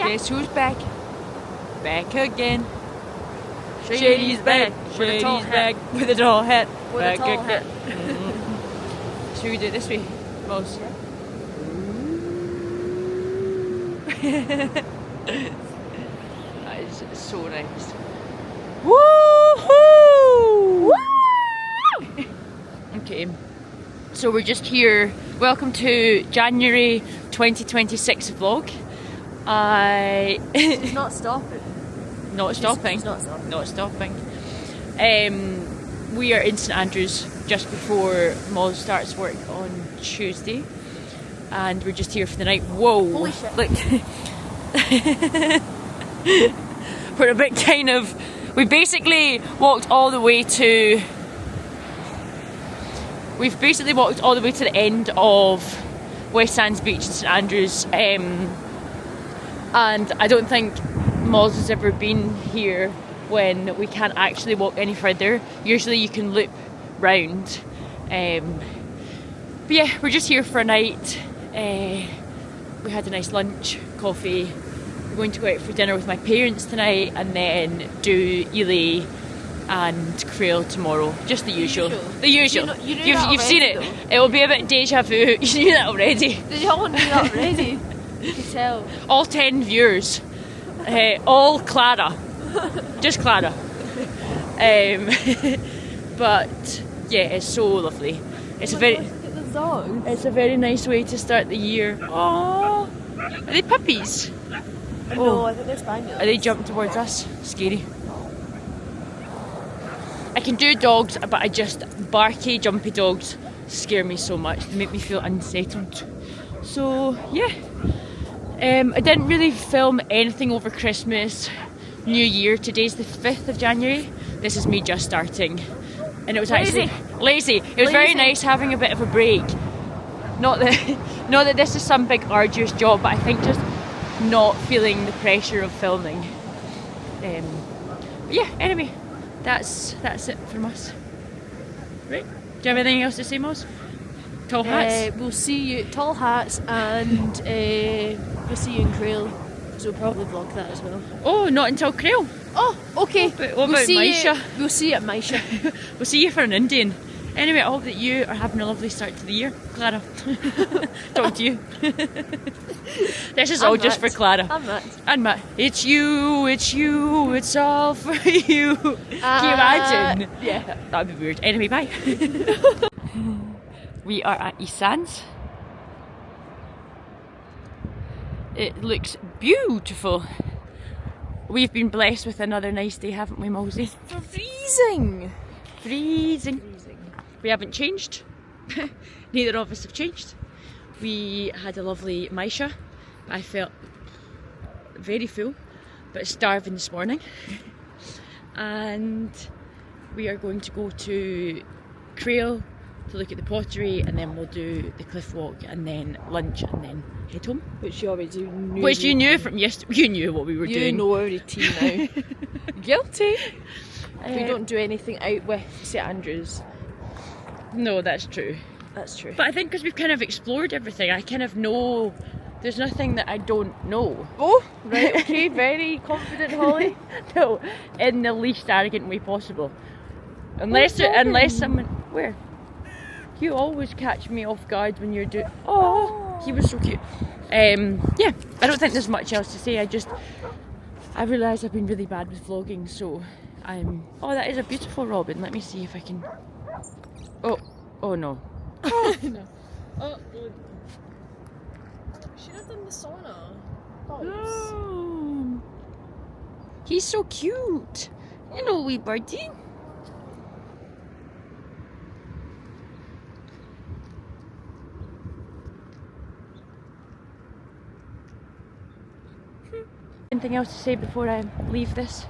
Guess who's back? Back again. Shady's back. Shady's back with a tall hat. With back a tall hat. Should we do it this way, Moz? That is so nice. Woohoo! Okay, so we're just here. Welcome to January 2026 vlog. It's not stopping. Not stopping. It's not stopping. Not stopping. We are in St Andrews just before Moz starts work on Tuesday, and we're just here for the night. Whoa! Holy shit. Look, we're a bit kind of. We basically walked all the way to. We've basically walked all the way to the end of West Sands Beach in St Andrews, and I don't think Moz has ever been here when we can't actually walk any further. Usually you can loop round, but yeah, we're just here for a night. We had a nice lunch, coffee. We're going to go out for dinner with my parents tonight, and then do Ely and Crail tomorrow. Just the usual. The usual. You've seen it. Though. It will be a bit deja vu. You knew that already. Did you all knew that already? You can tell. All 10 viewers. All Clara. Just Clara. But yeah, it's so lovely. It's a very Look at the dog. it's a very nice way to start the year. Oh, are they puppies? No, I think they're spaniels. Are they jumping towards us? Scary. I can do dogs, but barky, jumpy dogs scare me so much. They make me feel unsettled. So yeah, I didn't really film anything over Christmas, New Year. Today's the 5th of January. This is me just starting, and it was actually lazy. It was very nice having a bit of a break. Not that this is some big arduous job, but I think just not feeling the pressure of filming. But yeah, anyway, that's it from us. Right? Do you have anything else to say, Moz? Tall hats? We'll see you. Tall hats, and we'll see you in Crail. So we'll probably vlog that as well. Oh, not until Crail. Oh, okay. What about Maisha? We'll see you at Maisha. We'll see you for an Indian. Anyway, I hope that you are having a lovely start to the year. Clara. Talk to you. This is all just for Clara. I'm Matt. And Matt. It's you, it's all for you. Can you imagine? Yeah. That'd be weird. Anyway, bye. We are at East Sands. It looks beautiful. We've been blessed with another nice day, haven't we, Mosey? Freezing. Freezing. We haven't changed. Neither of us have changed. We had a lovely Maisha. I felt very full, but starving this morning. And we are going to go to Crail to look at the pottery, and then we'll do the cliff walk, and then lunch, and then head home. Which you already knew. Which you knew from yesterday. You knew what we were doing. You know our routine now. Guilty. We Uh, don't do anything out with St Andrews. No, that's true. That's true. But I think because we've kind of explored everything, I kind of know. There's nothing that I don't know. Oh, right, okay, very confident, Holly. No, in the least arrogant way possible. Unless someone. Where? You always catch me off guard when you're doing. Oh, he was so cute. Yeah, I don't think there's much else to say. I realise I've been really bad with vlogging, so I'm. Oh, that is a beautiful robin. Let me see if I can. Oh no. No. Oh, good. Should have done the sauna. Oh, he's so cute. Hello, wee birdie. Anything else to say before I leave this?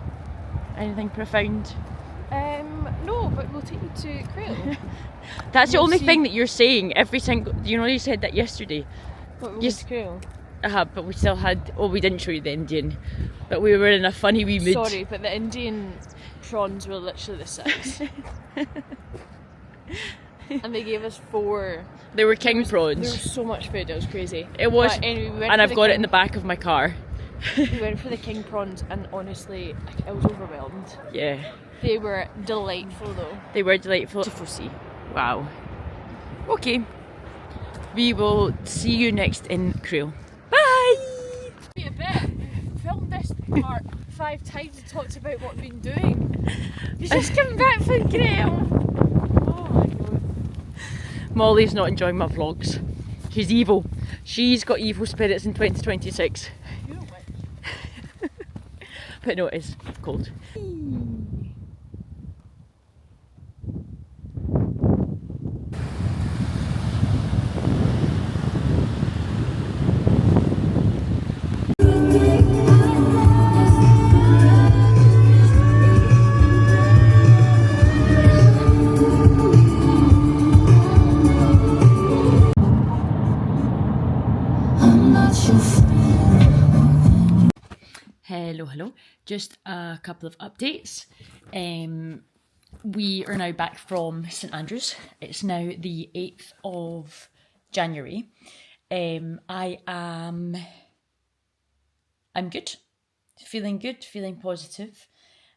Anything profound? No, but we'll take you to Crail. That's the We'll only see. thing that you're saying every single. You know, you said that yesterday. But we'll Yes. to Crail. But we still had. Oh, we didn't show you the Indian, but we were in a funny wee mood. Sorry, but the Indian prawns were literally the size. And they gave us 4. They were king There was prawns. so much food, it was crazy. It was, But anyway, we went and for I've got it in king- the back of my car. We went for the king prawns and honestly, I was overwhelmed. Yeah. They were delightful though. They were delightful. Wow. Okay. We will see you next in Crewe. Bye! Wait a bit. We've filmed this part 5 times and talked about what we've been doing. He's just come back from Crewe. Oh my god. Molly's not enjoying my vlogs. She's evil. She's got evil spirits in 2026. You're a witch. But no, it is cold. Hello. Just a couple of updates. We are now back from St Andrews. It's now the 8th of January. I'm good, feeling positive.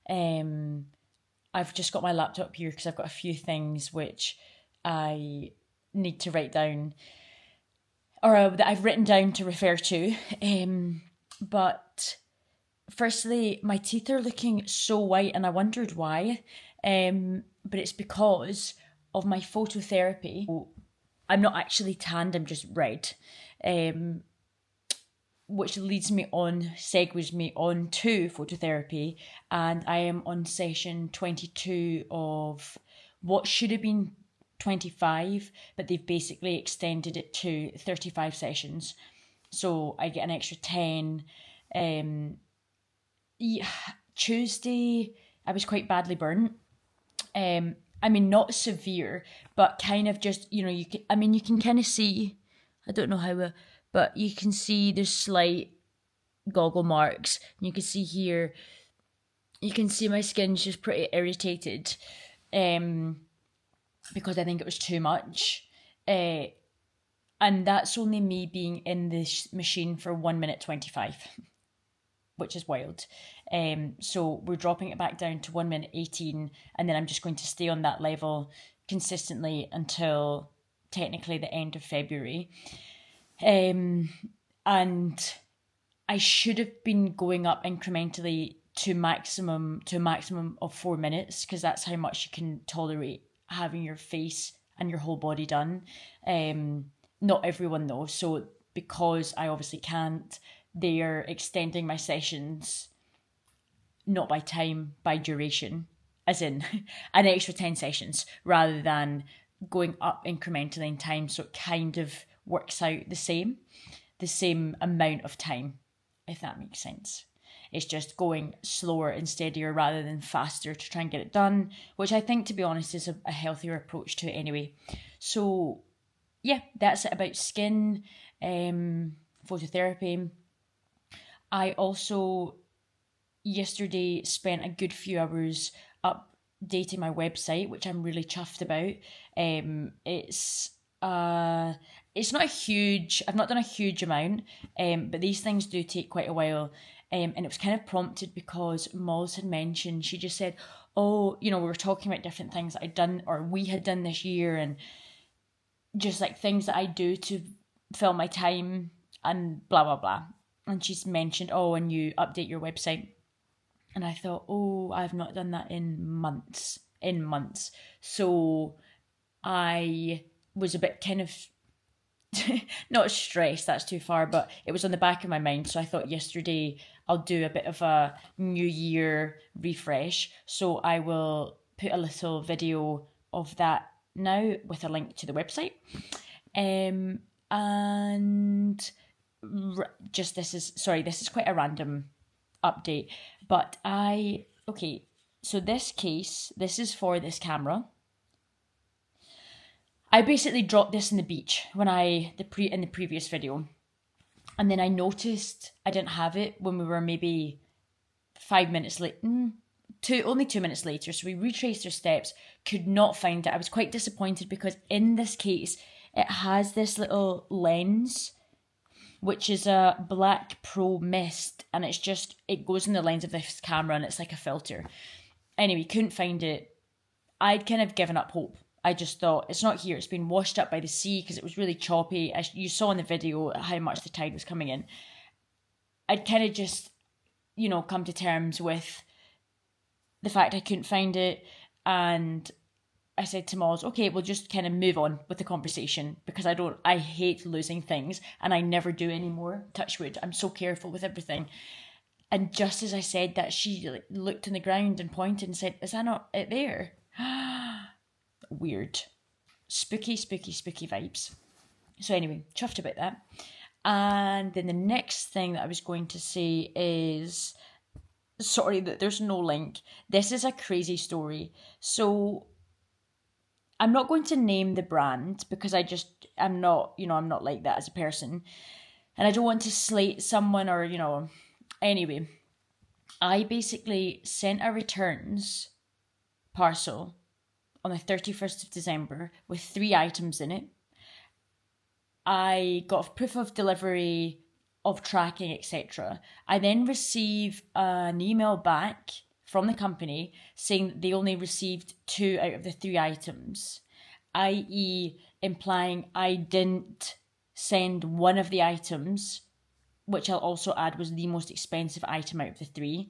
I've just got my laptop here because I've got a few things which I need to write down, or that I've written down to refer to. But firstly, my teeth are looking so white and I wondered why. But it's because of my phototherapy. I'm not actually tanned, I'm just red. Which segues me on to phototherapy. And I am on session 22 of what should have been 25, but they've basically extended it to 35 sessions. So I get an extra 10. Tuesday, I was quite badly burnt. I mean, not severe, but kind of just, you can kind of see, I don't know how, but you can see there's slight goggle marks. You can see here, you can see my skin's just pretty irritated, because I think it was too much. And that's only me being in this machine for 1 minute 25. Which is wild. So we're dropping it back down to 1 minute 18, and then I'm just going to stay on that level consistently until technically the end of February. And I should have been going up incrementally to a maximum of 4 minutes, because that's how much you can tolerate having your face and your whole body done. Not everyone though, so because I obviously can't, they are extending my sessions, not by time, by duration, as in an extra 10 sessions, rather than going up incrementally in time, so it kind of works out the same amount of time, if that makes sense. It's just going slower and steadier rather than faster to try and get it done, which I think, to be honest, is a healthier approach to it anyway. So yeah, that's it about skin, phototherapy. I also yesterday spent a good few hours updating my website, which I'm really chuffed about. It's not a huge, I've not done a huge amount, but these things do take quite a while. And it was kind of prompted because Moz had mentioned, she just said, oh, we were talking about different things that I'd done or we had done this year, and just like things that I do to fill my time and blah, blah, blah. And she's mentioned, oh, and you update your website. And I thought, oh, I've not done that in months. So I was a bit kind of, not stressed, that's too far, but it was on the back of my mind. So I thought yesterday I'll do a bit of a New Year refresh. So I will put a little video of that now with a link to the website. And just this is quite a random update, but so this is for this camera. I basically dropped this in the beach when in the previous video, and then I noticed I didn't have it when we were maybe 5 minutes late, only 2 minutes later. So we retraced our steps, could not find it. I was quite disappointed because in this case it has this little lens which is a black pro mist, and it goes in the lens of this camera and it's like a filter. Anyway, couldn't find it. I'd kind of given up hope. I just thought, it's not here, it's been washed up by the sea because it was really choppy. You saw in the video how much the tide was coming in. I'd kind of just, come to terms with the fact I couldn't find it, and I said to Moz, okay, we'll just kind of move on with the conversation because I hate losing things, and I never do anymore, touch wood. I'm so careful with everything. And just as I said that, she looked on the ground and pointed and said, is that not it there? Weird. Spooky, spooky, spooky vibes. So anyway, chuffed about that. And then the next thing that I was going to say is, sorry that there's no link. This is a crazy story. So I'm not going to name the brand because I'm not like that as a person. And I don't want to slate someone or, anyway. I basically sent a returns parcel on the 31st of December with 3 items in it. I got proof of delivery, of tracking, etc. I then receive an email back from the company saying that they only received 2 out of the 3 items, i.e. implying I didn't send one of the items, which I'll also add was the most expensive item out of the 3,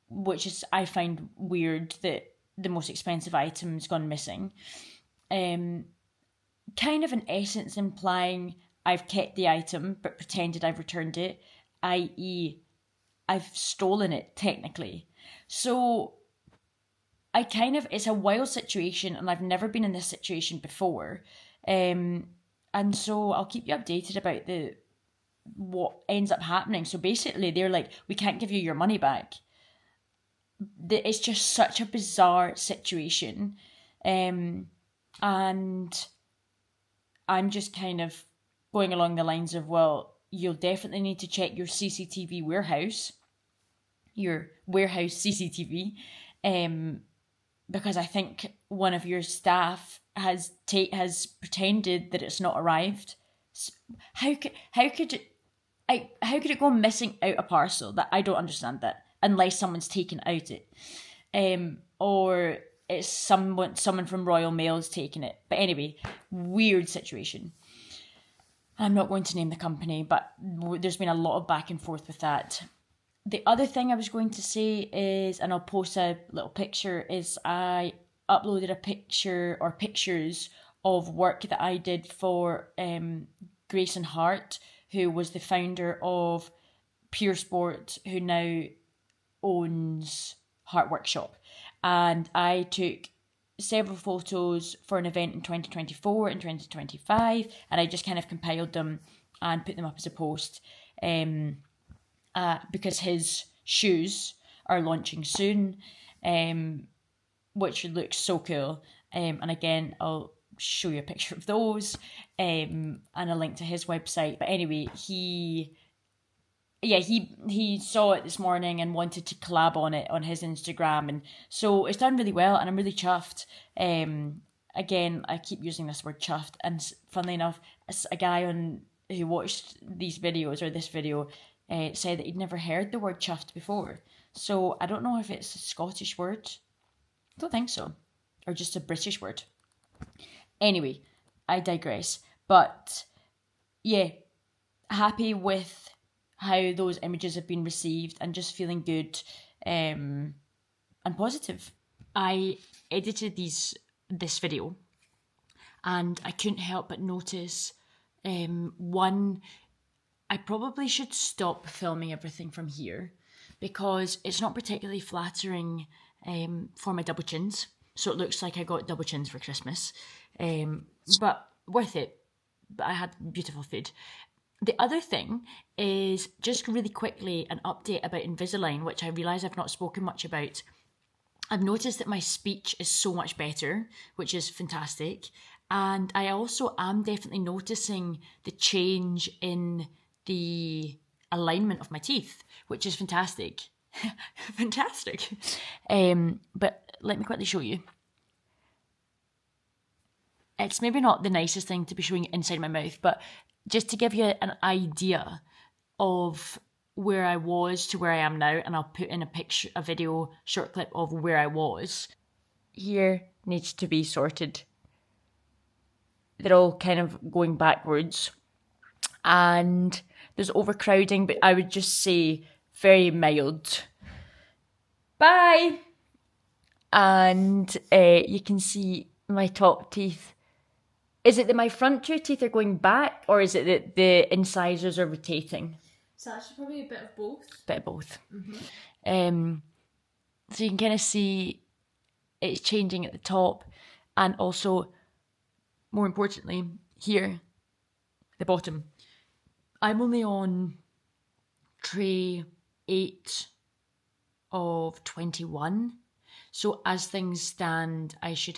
which is, I find weird that the most expensive item's gone missing. Kind of in essence implying I've kept the item but pretended I've returned it, i.e. I've stolen it technically. So it's a wild situation, and I've never been in this situation before. And so I'll keep you updated about what ends up happening. So basically they're like, we can't give you your money back. It's just such a bizarre situation. And I'm just kind of going along the lines of, well, you'll definitely need to check your CCTV warehouse, your warehouse CCTV, because I think one of your staff has pretended that it's not arrived. How could it go missing out a parcel? That I don't understand that, unless someone's taken out it, or it's someone from Royal Mail's taken it. But anyway, weird situation. I'm not going to name the company, but there's been a lot of back and forth with that. The other thing I was going to say is, and I'll post a little picture, is I uploaded a picture or pictures of work that I did for Grace and Hart, who was the founder of Pure Sport, who now owns Hart Workshop. And I took several photos for an event in 2024 and 2025, and I just kind of compiled them and put them up as a post, because his shoes are launching soon, which looks so cool. And again, I'll show you a picture of those, and a link to his website. But anyway, he saw it this morning and wanted to collab on it on his Instagram, and so it's done really well, and I'm really chuffed. Again, I keep using this word chuffed, and funnily enough, a guy who watched these videos, or this video, said that he'd never heard the word chuffed before. So I don't know if it's a Scottish word. I don't think so. Or just a British word. Anyway, I digress. But yeah, happy with how those images have been received, and just feeling good and positive. I edited this video, and I couldn't help but notice, one, I probably should stop filming everything from here, because it's not particularly flattering for my double chins. So it looks like I got double chins for Christmas, but worth it. But I had beautiful food. The other thing is, just really quickly, an update about Invisalign, which I realise I've not spoken much about. I've noticed that my speech is so much better, which is fantastic. And I also am definitely noticing the change in the alignment of my teeth, which is fantastic. Fantastic. But let me quickly show you. it's maybe not the nicest thing to be showing inside my mouth, but just to give you an idea of where I was to where I am now, and I'll put in a video short clip of where I was. Here needs to be sorted. They're all kind of going backwards, and there's overcrowding, but I would just say very mild. Bye! And you can see my top teeth. Is it that my front two teeth are going back, or is it that the incisors are rotating? It's actually probably a bit of both. Bit of both. So you can kind of see it's changing at the top, and also, more importantly, here, the bottom. I'm only on tray 8 of 21. So as things stand, I should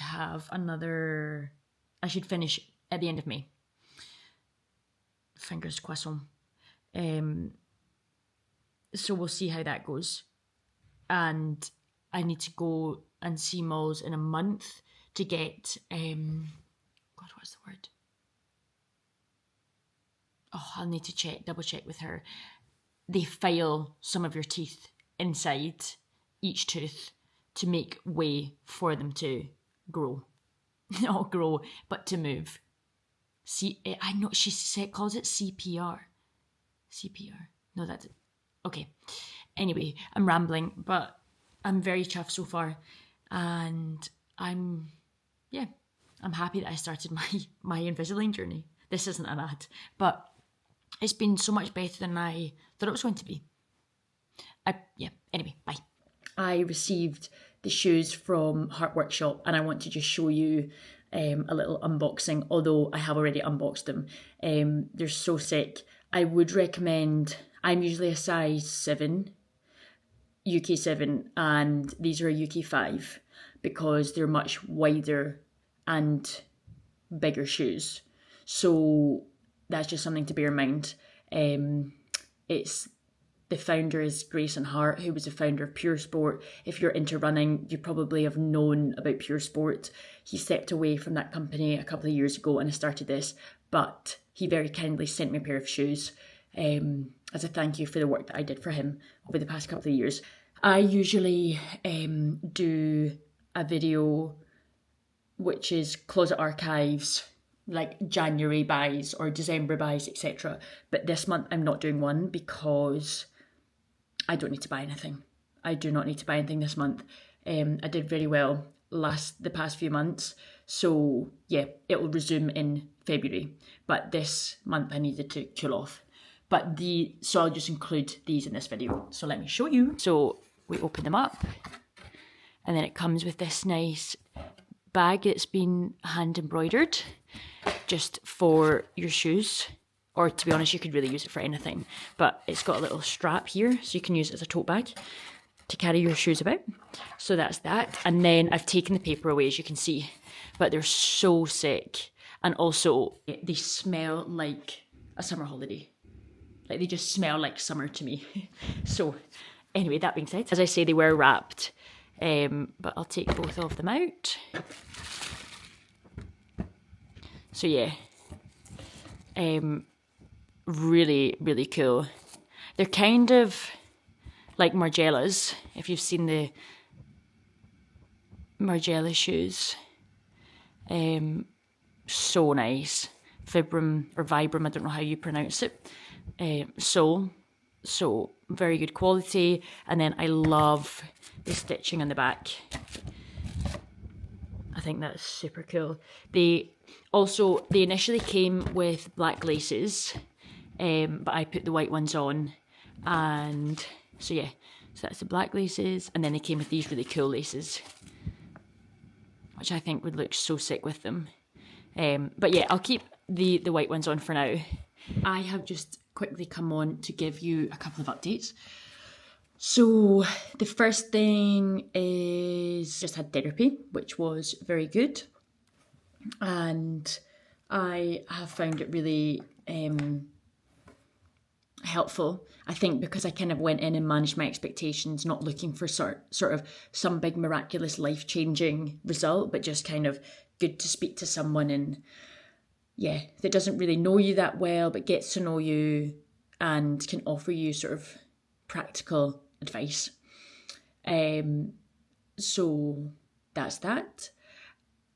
finish at the end of May. Fingers croissant. So we'll see how that goes. And I need to go and see Malls in a month to get, God, what's the word? Oh, I'll need to double check with her. They file some of your teeth inside each tooth to make way for them to grow. Not grow, but to move. See, I know she calls it CPR. CPR. No, that's it. Okay. Anyway, I'm rambling, but I'm very chuffed so far, and I'm happy that I started my Invisalign journey. This isn't an ad, but it's been so much better than I thought it was going to be. Anyway, bye. I received the shoes from Hart Workshop, and I want to just show you a little unboxing, although I have already unboxed them. They're so sick. I would recommend, I'm usually a size 7, UK 7, and these are a UK 5 because they're much wider and bigger shoes. So that's just something to bear in mind. The founder is Grayson Hart, who was the founder of Pure Sport. If you're into running, you probably have known about Pure Sport. He stepped away from that company a couple of years ago and has started this, but he very kindly sent me a pair of shoes as a thank you for the work that I did for him over the past couple of years. I usually do a video which is closet archives, like January buys or December buys, etc. But this month I'm not doing one because I don't need to buy anything. I do not need to buy anything this month. I did very well the past few months. So yeah, it will resume in February. But this month I needed to cool off. So I'll just include these in this video. So let me show you. So we open them up, and then it comes with this nice bag that's been hand embroidered just for your shoes, or to be honest, you could really use it for anything, but it's got a little strap here so you can use it as a tote bag to carry your shoes about. So that's that, and then I've taken the paper away, as you can see, but they're so sick, and also they smell like a summer holiday. Like, they just smell like summer to me. So anyway, that being said, as I say, they were wrapped, but I'll take both of them out. So yeah, really, really cool. They're kind of like Margielas, if you've seen the Margiela shoes. So nice. Vibram, I don't know how you pronounce it. So very good quality. And then I love the stitching on the back. I think that's super cool. They initially came with black laces, but I put the white ones on, and so yeah, so that's the black laces, and then they came with these really cool laces, which I think would look so sick with them. But yeah, I'll keep the white ones on for now. I have just quickly come on to give you a couple of updates. So the first thing is just had therapy, which was very good. And I have found it really helpful. I think because I kind of went in and managed my expectations, not looking for sort of some big miraculous life-changing result, but just kind of good to speak to someone and that doesn't really know you that well but gets to know you and can offer you sort of practical advice. So that's that.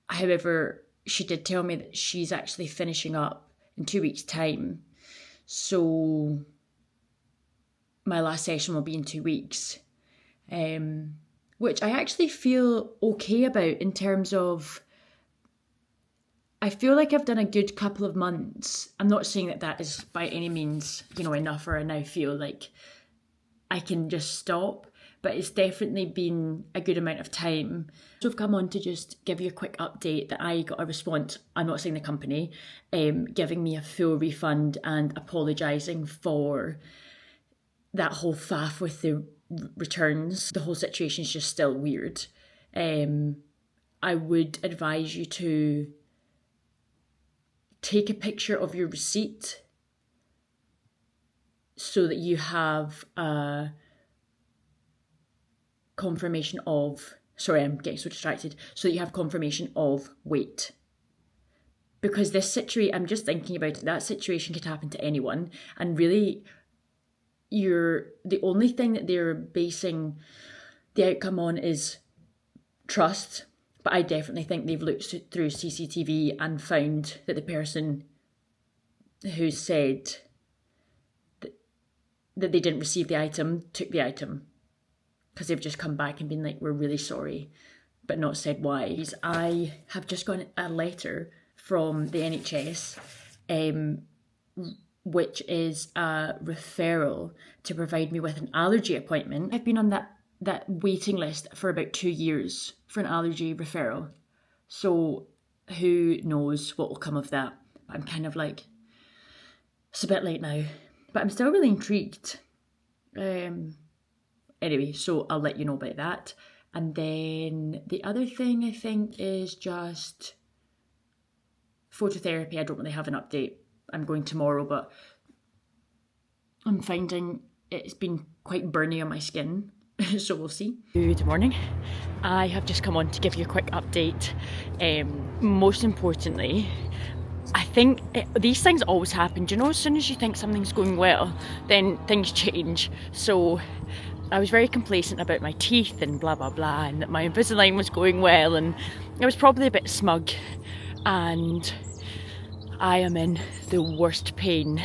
However, she did tell me that she's actually finishing up in 2 weeks' time. So my last session will be in 2 weeks, which I actually feel okay about in terms of, I feel like I've done a good couple of months. I'm not saying that that is by any means, enough, or I now feel like I can just stop, but it's definitely been a good amount of time. So I've come on to just give you a quick update that I got a response, I'm not saying the company, giving me a full refund and apologising for that whole faff with the returns. The whole situation is just still weird. I would advise you to take a picture of your receipt so that you have a confirmation of, sorry, I'm getting so distracted, so that you have confirmation of weight. Because this situation, I'm just thinking about it, that situation could happen to anyone, and really the only thing that they're basing the outcome on is trust. But I definitely think they've looked through CCTV and found that the person who said that they didn't receive the item took the item, because they've just come back and been like, we're really sorry, but not said why. I have just got a letter from the NHS, which is a referral to provide me with an allergy appointment. I've been on that waiting list for about 2 years for an allergy referral. So who knows what will come of that. But I'm kind of like, it's a bit late now, but I'm still really intrigued. Anyway, so I'll let you know about that. And then the other thing I think is just phototherapy. I don't really have an update. I'm going tomorrow, but I'm finding it's been quite burny on my skin. So we'll see. Good morning. I have just come on to give you a quick update. Most importantly, I think these things always happen. Do you know, as soon as you think something's going well, then things change. So I was very complacent about my teeth and blah blah blah, and that my Invisalign was going well, and I was probably a bit smug, and I am in the worst pain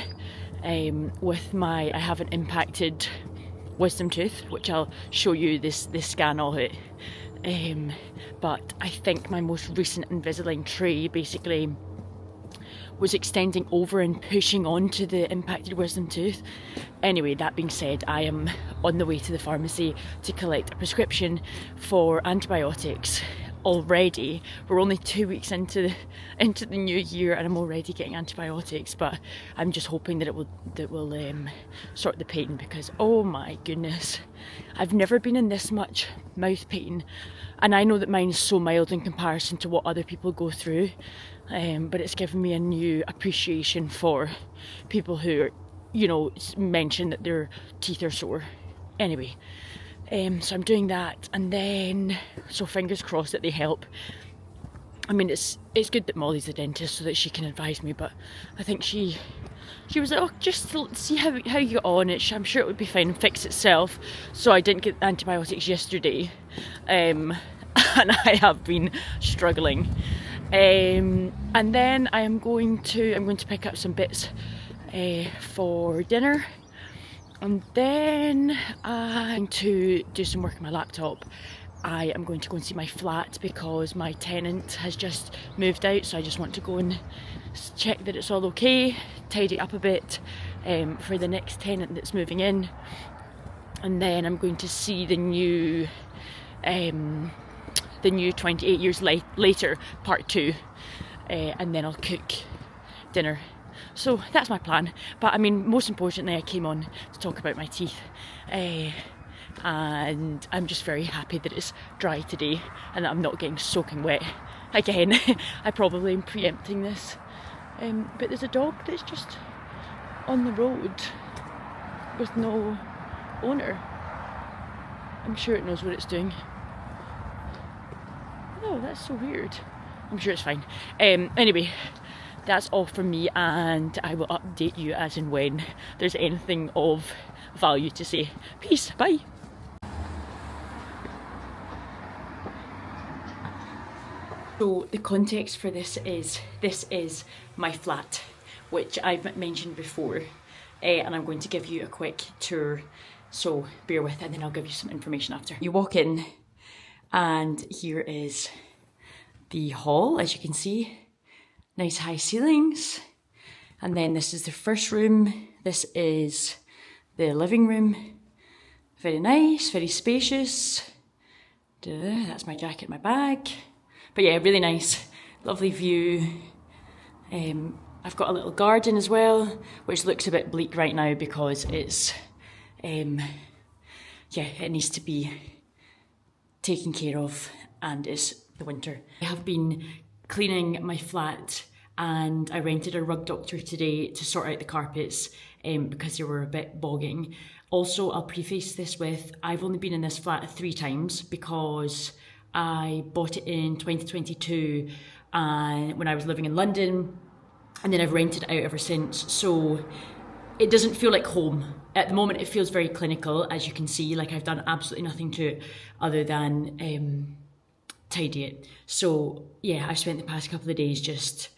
with I have an impacted wisdom tooth, which I'll show you this scan of it. But I think my most recent Invisalign tray basically was extending over and pushing onto the impacted wisdom tooth. Anyway, that being said, I am on the way to the pharmacy to collect a prescription for antibiotics already. We're only 2 weeks into the new year and I'm already getting antibiotics, but I'm just hoping that it will sort the pain, because oh my goodness, I've never been in this much mouth pain, and I know that mine is so mild in comparison to what other people go through, but it's given me a new appreciation for people who mention that their teeth are sore. Anyway, so I'm doing that, and then so fingers crossed that they help. I mean, it's good that Molly's the dentist so that she can advise me, but I think she was like, oh, just to see how you get on. I'm sure it would be fine and fix itself. So I didn't get antibiotics yesterday, and I have been struggling. And then I'm going to pick up some bits for dinner. And then I'm going to do some work on my laptop. I am going to go and see my flat because my tenant has just moved out, so I just want to go and check that it's all okay, tidy up a bit for the next tenant that's moving in. And then I'm going to see the new 28 years later part 2, and then I'll cook dinner. So that's my plan. But I mean, most importantly, I came on to talk about my teeth, and I'm just very happy that it's dry today and that I'm not getting soaking wet again. I probably am preempting this, but there's a dog that's just on the road with no owner. I'm sure it knows what it's doing. Oh, that's so weird. I'm sure it's fine. Anyway, that's all from me, and I will update you as and when there's anything of value to say. Peace, bye. So the context for this is my flat, which I've mentioned before, and I'm going to give you a quick tour, so bear with, and then I'll give you some information after. You walk in, and here is the hall, as you can see. Nice high ceilings. And then this is the first room. This is the living room. Very nice, very spacious. That's my jacket, my bag. But yeah, really nice, lovely view. I've got a little garden as well, which looks a bit bleak right now because it's, yeah, it needs to be taken care of, and it's the winter. I have been cleaning my flat, and I rented a rug doctor today to sort out the carpets because they were a bit bogging. Also, I'll preface this with, I've only been in this flat 3 times because I bought it in 2022 when I was living in London, and then I've rented it out ever since. So it doesn't feel like home. At the moment, it feels very clinical, as you can see. Like, I've done absolutely nothing to it other than tidy it. So yeah, I've spent the past couple of days just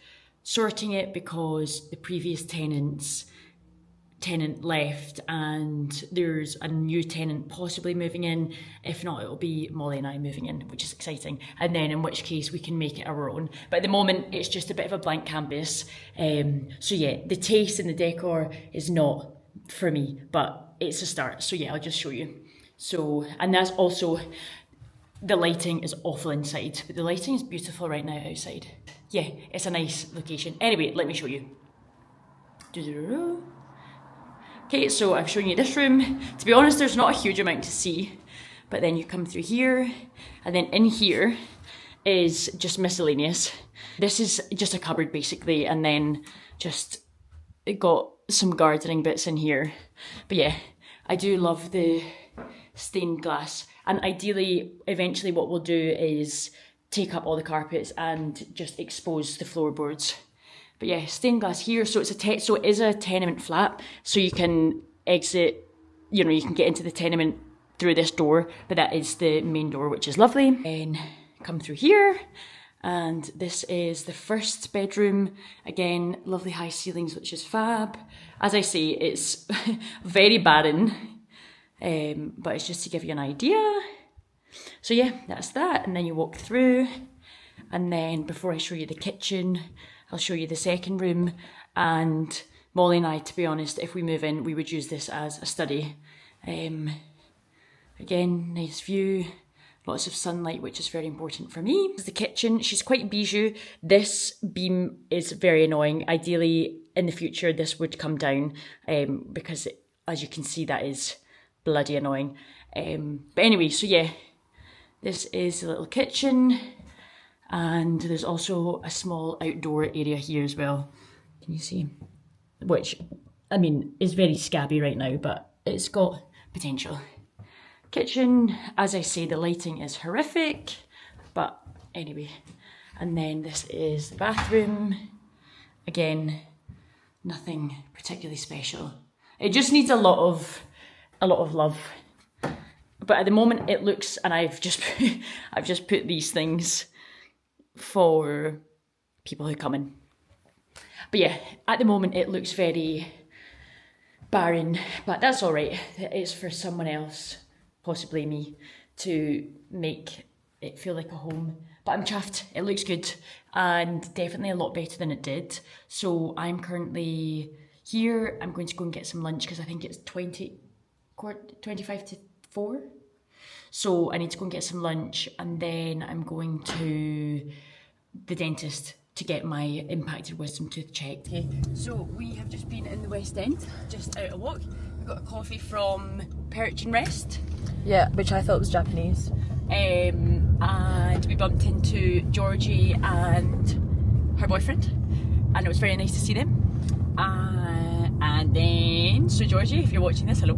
sorting it because the previous tenant left, and there's a new tenant possibly moving in. If not, it'll be Molly and I moving in, which is exciting, and then in which case we can make it our own. But at the moment it's just a bit of a blank canvas. So yeah, the taste and the decor is not for me, but it's a start. So yeah, I'll just show you. So, and that's also, the lighting is awful inside, but the lighting is beautiful right now outside. Yeah, it's a nice location. Anyway, let me show you. Okay, so I've shown you this room. To be honest, there's not a huge amount to see, but then you come through here, and then in here is just miscellaneous. This is just a cupboard basically, and then just it got some gardening bits in here. But yeah, I do love the stained glass, and ideally, eventually what we'll do is take up all the carpets and just expose the floorboards. But yeah, stained glass here. So it is a tenement flat. So you can exit, you know, you can get into the tenement through this door, but that is the main door, which is lovely. And come through here, and this is the first bedroom. Again, lovely high ceilings, which is fab. As I say, it's very barren, but it's just to give you an idea. So yeah, that's that. And then you walk through, and then before I show you the kitchen, I'll show you the second room. And Molly and I, to be honest, if we move in, we would use this as a study. Again, nice view, lots of sunlight, which is very important for me. This is the kitchen. She's quite bijou. This beam is very annoying. Ideally, in the future, this would come down because, as you can see, that is bloody annoying. But anyway, so yeah, this is the little kitchen. And there's also a small outdoor area here as well. Can you see? Which, I mean, is very scabby right now, but it's got potential. Kitchen, as I say, the lighting is horrific, but anyway. And then this is the bathroom. Again, nothing particularly special. It just needs a lot of love. But at the moment it looks, and I've just put these things for people who come in. But yeah, at the moment it looks very barren, but that's all right. It's for someone else, possibly me, to make it feel like a home. But I'm chuffed, it looks good, and definitely a lot better than it did. So I'm currently here. I'm going to go and get some lunch because I think it's 25 to 4. So I need to go and get some lunch, and then I'm going to the dentist to get my impacted wisdom tooth checked. Okay, so we have just been in the West End, just out a walk. We got a coffee from Perch and Rest. Yeah, which I thought was Japanese. And we bumped into Georgie and her boyfriend, and it was very nice to see them. And then, so Georgie, if you're watching this, hello.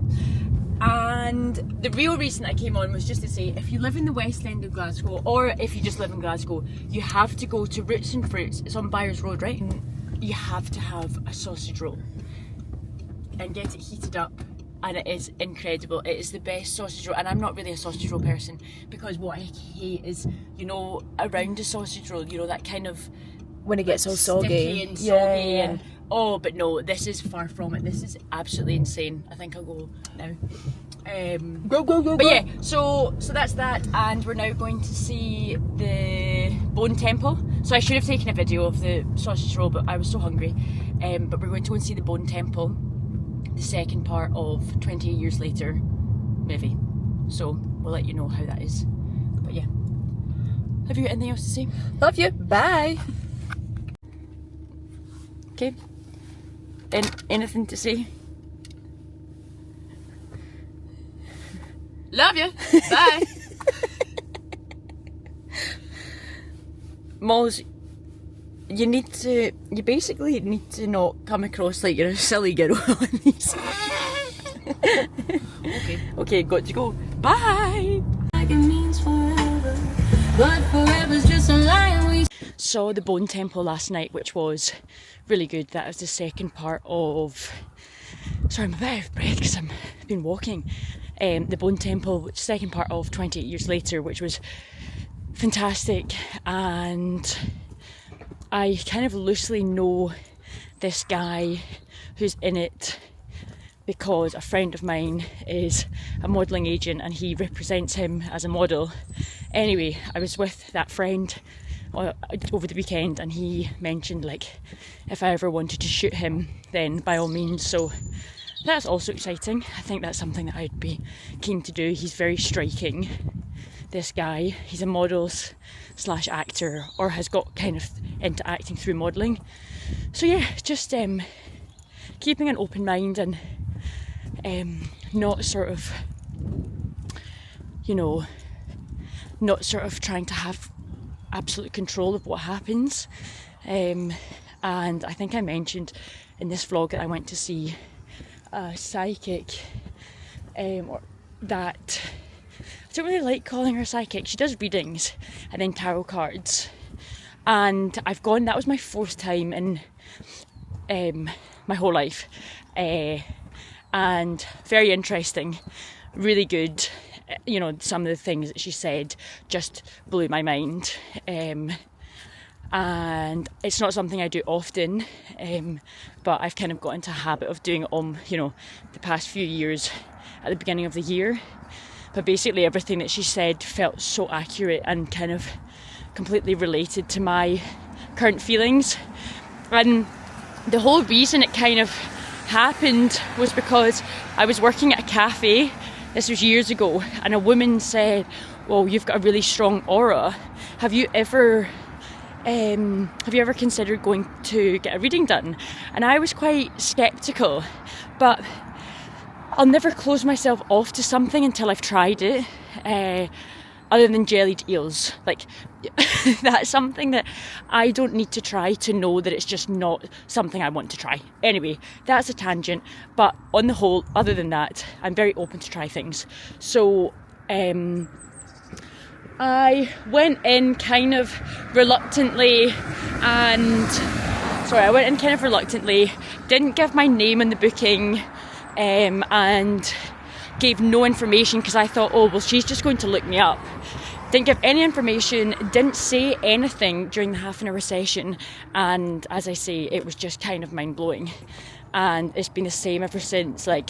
And the real reason I came on was just to say, if you live in the West End of Glasgow, or if you just live in Glasgow, you have to go to Roots and Fruits. It's on Byres Road, right? And you have to have a sausage roll and get it heated up, and it is incredible. It is the best sausage roll, and I'm not really a sausage roll person, because what I hate is, you know, around a sausage roll, you know, that kind of, when it gets all soggy. sticky and soggy, and oh, but no, this is far from it. This is absolutely insane. I think I'll go now. Go. But yeah, so that's that, and we're now going to see the Bone Temple. So I should have taken a video of the sausage roll, but I was so hungry. But we're going to go and see the Bone Temple, the second part of 28 Years Later movie. So we'll let you know how that is. But yeah, have you got anything else to say? Love you. Bye. Okay. Then anything to say? Love you. Bye. Moz, you basically need to not come across like you're a silly girl on these. Okay, got to go. Bye. Like it means forever, but forever's just a lie. Saw the Bone Temple last night, which was really good. That was the second part of... Sorry, I'm a bit out of breath because I've been walking. The Bone Temple, which second part of 28 Years Later, which was fantastic. And I kind of loosely know this guy who's in it because a friend of mine is a modelling agent and he represents him as a model. Anyway, I was with that friend over the weekend, and he mentioned, like, if I ever wanted to shoot him, then by all means. So that's also exciting. I think that's something that I'd be keen to do. He's very striking, this guy. He's a model slash actor, or has got kind of into acting through modelling. So yeah, just keeping an open mind and not sort of, you know, not sort of trying to have absolute control of what happens. And I think I mentioned in this vlog that I went to see a psychic, or that I don't really like calling her psychic. She does readings and then tarot cards, and I've gone. That was my fourth time in my whole life, and very interesting, really good. You know, some of the things that she said just blew my mind, and it's not something I do often, but I've kind of got into a habit of doing it on, you know, the past few years at the beginning of the year. But basically everything that she said felt so accurate and kind of completely related to my current feelings. And the whole reason it kind of happened was because I was working at a cafe. This was years ago, and a woman said, well, you've got a really strong aura. Have you ever considered going to get a reading done? And I was quite sceptical, but I'll never close myself off to something until I've tried it, other than jellied eels. Like, that's something that I don't need to try to know that it's just not something I want to try. Anyway, that's a tangent, but on the whole, other than that, I'm very open to try things. So I went in kind of reluctantly, didn't give my name in the booking, and gave no information because I thought, oh, well, she's just going to look me up. Didn't give any information, didn't say anything during the half an hour session, and as I say, it was just kind of mind-blowing. And it's been the same ever since, like,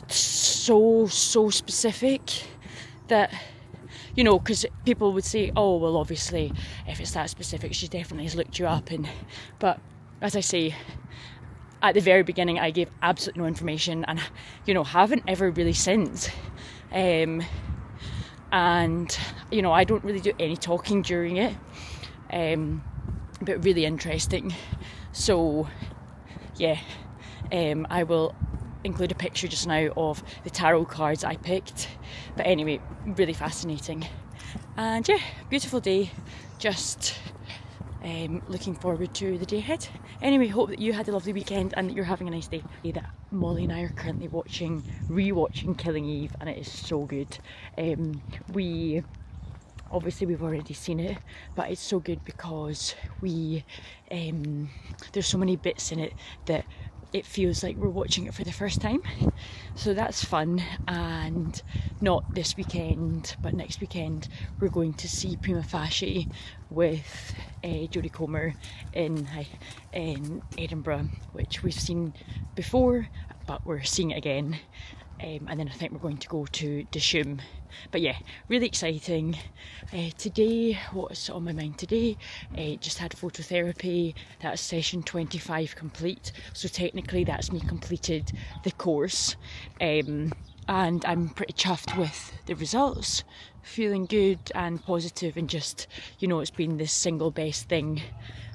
so specific that, you know, because people would say, oh, well, obviously, if it's that specific, she definitely has looked you up. But as I say, at the very beginning, I gave absolutely no information, and, you know, haven't ever really since. And, you know, I don't really do any talking during it, but really interesting. So, yeah, I will include a picture just now of the tarot cards I picked. But anyway, really fascinating. And yeah, beautiful day. Just looking forward to the day ahead. Anyway, hope that you had a lovely weekend and that you're having a nice day. That Molly and I are currently rewatching Killing Eve, and it is so good. Obviously we've already seen it, but it's so good because there's so many bits in it that it feels like we're watching it for the first time. So that's fun. And not this weekend, but next weekend we're going to see Prima Facie with Jodie Comer in Edinburgh, which we've seen before, but we're seeing it again. And then I think we're going to go to Dishoom. But yeah, really exciting. Today, what's on my mind today? Just had phototherapy. That's session 25 complete. So technically that's me completed the course. And I'm pretty chuffed with the results. Feeling good and positive, and just, you know, it's been this single best thing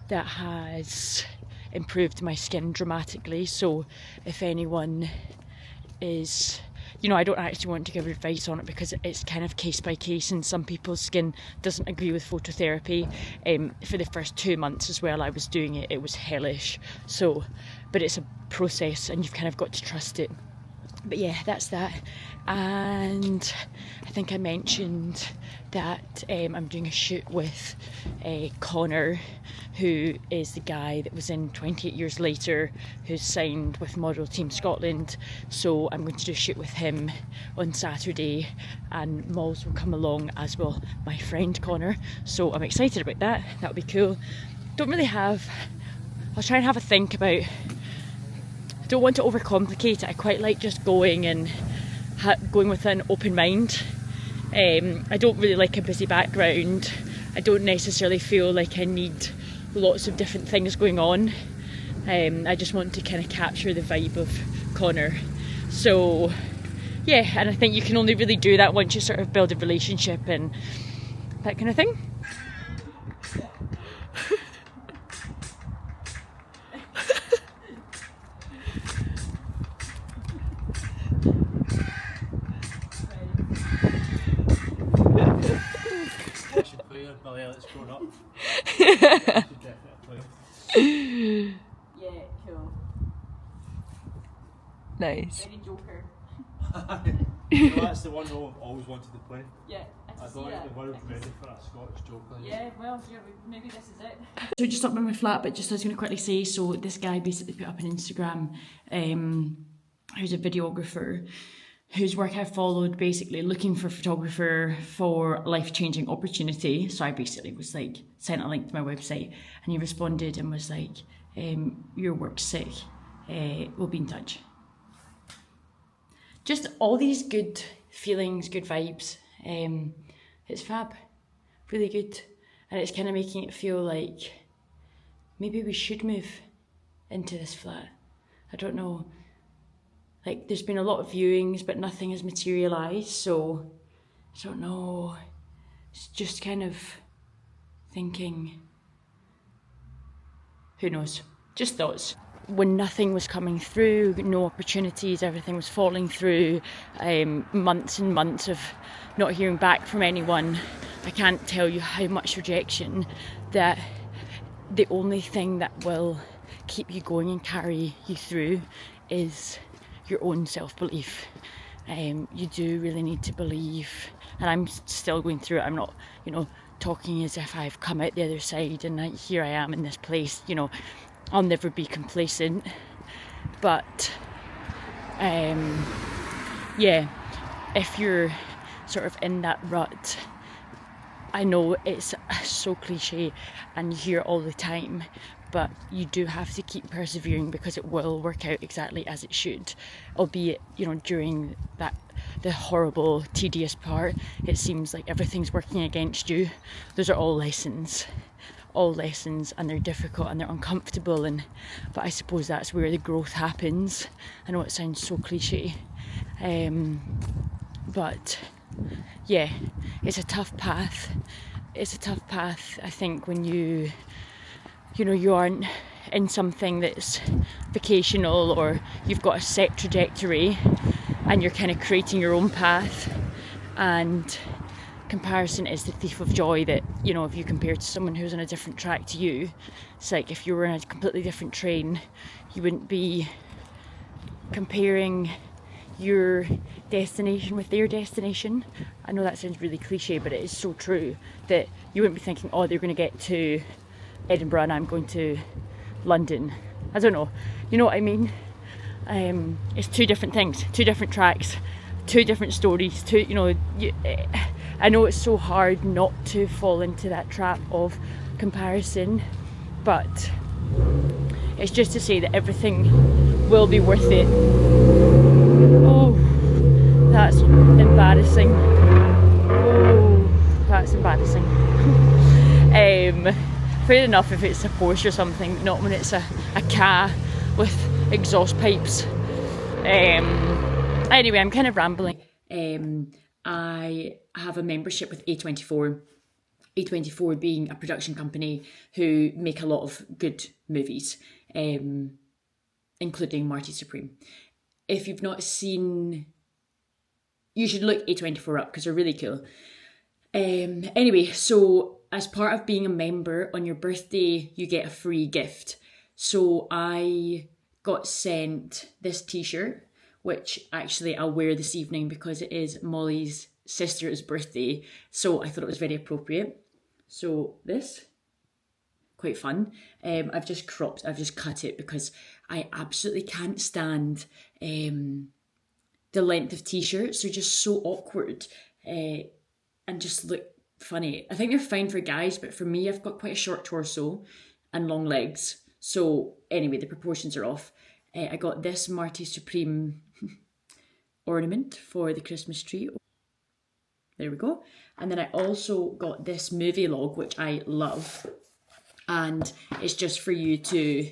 that has improved my skin dramatically. So if anyone is, you know, I don't actually want to give advice on it because it's kind of case by case, and some people's skin doesn't agree with phototherapy. For the first 2 months as well I was doing it, it was hellish. So, but it's a process and you've kind of got to trust it. But yeah, that's that. And I think I mentioned that I'm doing a shoot with Connor, who is the guy that was in 28 Years Later, who's signed with Model Team Scotland. So I'm going to do a shoot with him on Saturday, and Mols will come along, as will my friend Connor. So I'm excited about that. That'll be cool. Don't really have, I'll try and have a think about, don't want to overcomplicate it. I quite like just going and going with an open mind. I don't really like a busy background. I don't necessarily feel like I need lots of different things going on. I just want to kind of capture the vibe of Connor. So yeah, and I think you can only really do that once you sort of build a relationship and that kind of thing. Yeah, cool. Nice. Very Joker. You know, that's the one I've always wanted to play. Yeah, I thought the world ready for a Scottish Joker. Yeah, well, yeah, maybe this is it. So just up in my flat, but just I was going to quickly say, so this guy basically put up on Instagram, who's a videographer, whose work I followed, basically looking for a photographer for life-changing opportunity. So I basically was like, sent a link to my website, and he responded and was like, your work's sick, we'll be in touch. Just all these good feelings, good vibes. It's fab, really good. And it's kind of making it feel like maybe we should move into this flat. I don't know. Like, there's been a lot of viewings, but nothing has materialised, so I don't know. It's just kind of thinking, who knows? Just thoughts. When nothing was coming through, no opportunities, everything was falling through, months and months of not hearing back from anyone, I can't tell you how much rejection, that the only thing that will keep you going and carry you through is your own self-belief. You do really need to believe, and I'm still going through it. I'm not, you know, talking as if I've come out the other side and here I am in this place. You know, I'll never be complacent, but yeah, if you're sort of in that rut, I know it's so cliche and you hear it all the time, but you do have to keep persevering because it will work out exactly as it should. Albeit, you know, during that, the horrible, tedious part, it seems like everything's working against you. Those are all lessons, and they're difficult and they're uncomfortable, but I suppose that's where the growth happens. I know it sounds so cliche, but yeah, it's a tough path. I think when you aren't in something that's vocational, or you've got a set trajectory and you're kind of creating your own path, and comparison is the thief of joy, that, you know, if you compare to someone who's on a different track to you, it's like if you were in a completely different train, you wouldn't be comparing your destination with their destination. I know that sounds really cliche, but it is so true, that you wouldn't be thinking, oh, they're going to get to Edinburgh and I'm going to London. I don't know, you know what I mean? It's two different things, two different tracks, two different stories, you know, I know it's so hard not to fall into that trap of comparison, but it's just to say that everything will be worth it. Oh, that's embarrassing. Oh, that's embarrassing. Fair enough if it's a Porsche or something, not when it's a car with exhaust pipes. Anyway, I'm kind of rambling. I have a membership with A24. A24 being a production company who make a lot of good movies, including Marty Supreme. If you've not seen, you should look A24 up because they're really cool. Anyway, so as part of being a member, on your birthday, you get a free gift. So I got sent this t-shirt, which actually I'll wear this evening because it is Molly's sister's birthday. So I thought it was very appropriate. So this, quite fun. I've just cut it because I absolutely can't stand the length of t-shirts. They're just so awkward and just look funny. I think they're fine for guys, but for me, I've got quite a short torso and long legs. So anyway, the proportions are off. I got this Marty Supreme ornament for the Christmas tree. There we go. And then I also got this movie log, which I love. And it's just for you to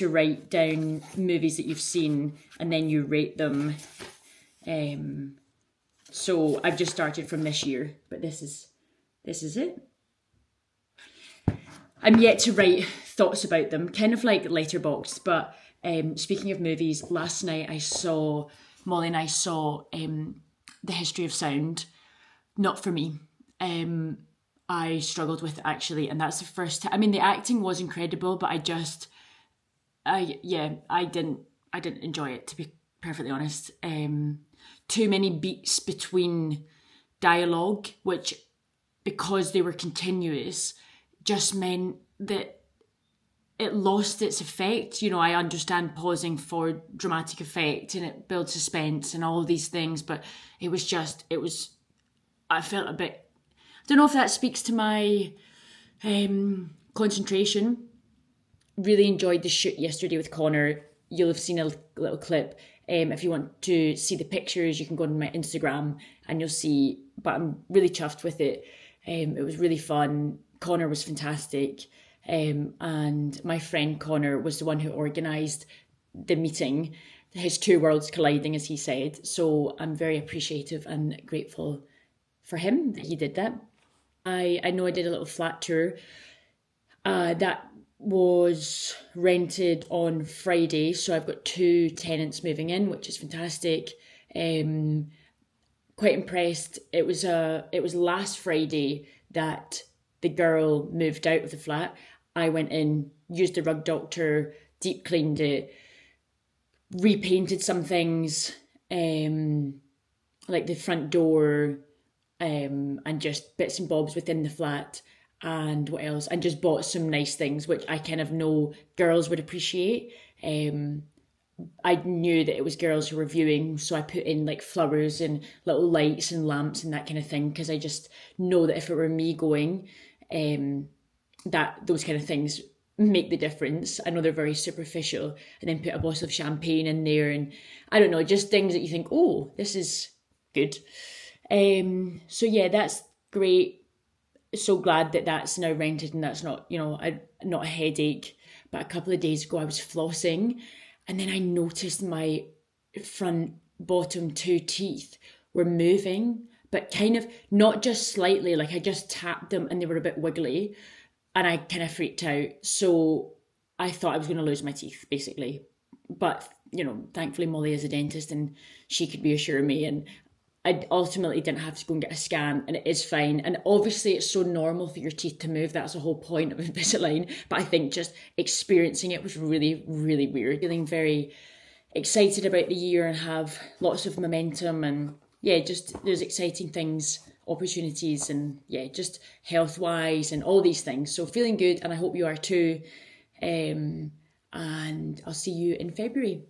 write down movies that you've seen and then you rate them. So I've just started from this year, but this is it. I'm yet to write thoughts about them, kind of like Letterboxd, but speaking of movies, last night Molly and I saw The History of Sound. Not for me. I struggled with it actually, and that's the first time. I mean, the acting was incredible, but I didn't enjoy it, to be perfectly honest. Too many beats between dialogue, which, because they were continuous, just meant that it lost its effect. You know, I understand pausing for dramatic effect and it builds suspense and all of these things, but I felt a bit, I don't know if that speaks to my concentration. Really enjoyed the shoot yesterday with Connor. You'll have seen a little clip. If you want to see the pictures, you can go on my Instagram and you'll see, but I'm really chuffed with it. It was really fun. Connor was fantastic. And my friend Connor was the one who organised the meeting, his two worlds colliding, as he said. So I'm very appreciative and grateful for him that he did that. I know I did a little flat tour. That was rented on Friday, so I've got 2 tenants moving in, which is fantastic. Quite impressed. It was last Friday that the girl moved out of the flat. I went in, used the rug doctor, deep cleaned it, repainted some things, like the front door, and just bits and bobs within the flat. And what else? And just bought some nice things, which I kind of know girls would appreciate. I knew that it was girls who were viewing, so I put in like flowers and little lights and lamps and that kind of thing, because I just know that if it were me going, that those kind of things make the difference. I know they're very superficial, and then put a bottle of champagne in there, and I don't know, just things that you think, oh, this is good. So yeah, that's great. So glad that that's now rented and that's not, not a headache. But a couple of days ago I was flossing, and then I noticed my front bottom 2 teeth were moving, but kind of not just slightly, like I just tapped them and they were a bit wiggly, and I kind of freaked out. So I thought I was going to lose my teeth, basically. But, thankfully Molly is a dentist and she could reassure me, and I ultimately didn't have to go and get a scan, and it is fine. And obviously it's so normal for your teeth to move. That's the whole point of Invisalign. But I think just experiencing it was really, really weird. Feeling very excited about the year and have lots of momentum, and yeah, just there's exciting things, opportunities, and yeah, just health-wise and all these things. So feeling good, and I hope you are too. And I'll see you in February.